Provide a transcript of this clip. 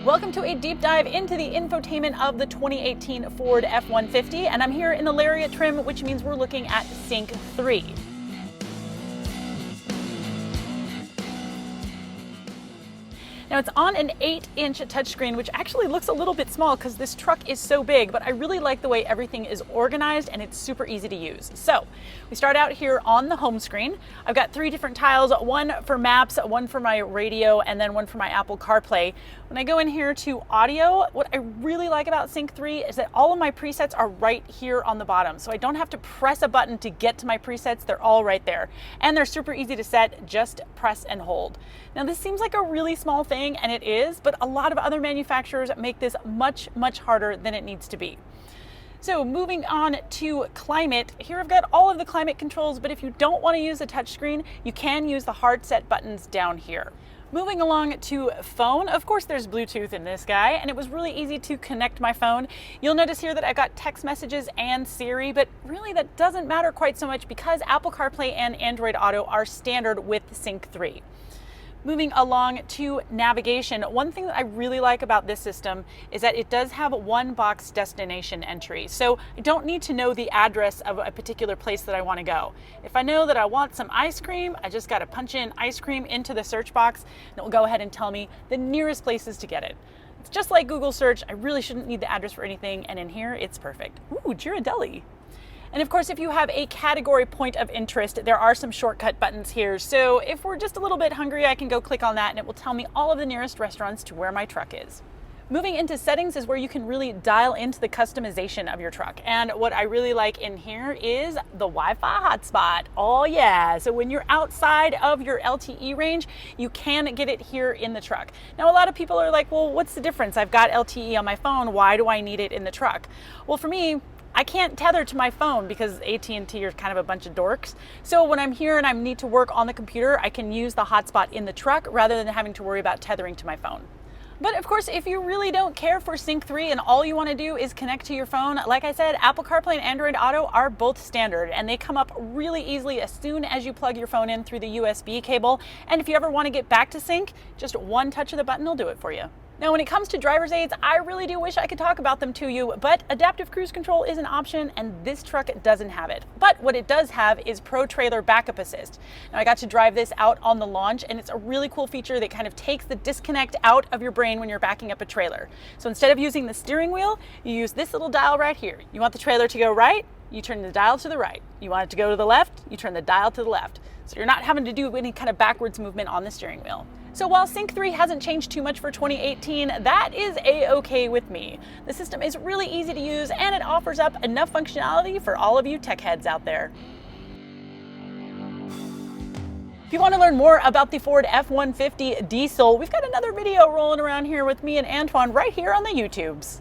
Welcome to a deep dive into the infotainment of the 2018 Ford F-150, and I'm here in the Lariat trim, which means we're looking at Sync3. Now it's on an 8-inch touchscreen, which actually looks a little bit small because this truck is so big, but I really like the way everything is organized and it's super easy to use. So we start out here on the home screen. I've got 3 different tiles, one for maps, one for my radio, and then one for my Apple CarPlay. When I go in here to audio, what I really like about Sync3 is that all of my presets are right here on the bottom. So I don't have to press a button to get to my presets. They're all right there. And they're super easy to set, just press and hold. Now this seems like a really small thing, and it is, but a lot of other manufacturers make this much harder than it needs to be. So moving on to climate, here I've got all of the climate controls, but if you don't want to use a touchscreen, you can use the hard set buttons down here. Moving along to phone, of course there's Bluetooth in this guy, and it was really easy to connect my phone. You'll notice here that I've got text messages and Siri, but really that doesn't matter quite so much because Apple CarPlay and Android Auto are standard with Sync3. Moving along to navigation, one thing that I really like about this system is that it does have one box destination entry. So I don't need to know the address of a particular place that I want to go. If I know that I want some ice cream, I just got to punch in ice cream into the search box and it will go ahead and tell me the nearest places to get it. It's just like Google search. I really shouldn't need the address for anything, and in here it's perfect. Ooh, Ghirardelli. And of course, if you have a category point of interest, there are some shortcut buttons here. So if we're just a little bit hungry, I can go click on that and it will tell me all of the nearest restaurants to where my truck is. Moving into settings is where you can really dial into the customization of your truck. And what I really like in here is the Wi-Fi hotspot. Oh yeah, so when you're outside of your LTE range, you can get it here in the truck. Now a lot of people are like, well, what's the difference? I've got LTE on my phone, why do I need it in the truck? Well, for me, I can't tether to my phone because AT&T are kind of a bunch of dorks. So when I'm here and I need to work on the computer, I can use the hotspot in the truck rather than having to worry about tethering to my phone. But of course, if you really don't care for Sync3 and all you want to do is connect to your phone, like I said, Apple CarPlay and Android Auto are both standard and they come up really easily as soon as you plug your phone in through the USB cable. And if you ever want to get back to sync, just one touch of the button will do it for you. Now, when it comes to driver's aids, I really do wish I could talk about them to you, but adaptive cruise control is an option and this truck doesn't have it. But what it does have is Pro Trailer Backup Assist. Now, I got to drive this out on the launch and it's a really cool feature that kind of takes the disconnect out of your brain when you're backing up a trailer. So instead of using the steering wheel, you use this little dial right here. You want the trailer to go right, you turn the dial to the right. You want it to go to the left, you turn the dial to the left. So you're not having to do any kind of backwards movement on the steering wheel. So while Sync3 hasn't changed too much for 2018, that is a-okay with me. The system is really easy to use and it offers up enough functionality for all of you tech heads out there. If you want to learn more about the Ford F-150 diesel, we've got another video rolling around here with me and Antoine right here on the YouTubes.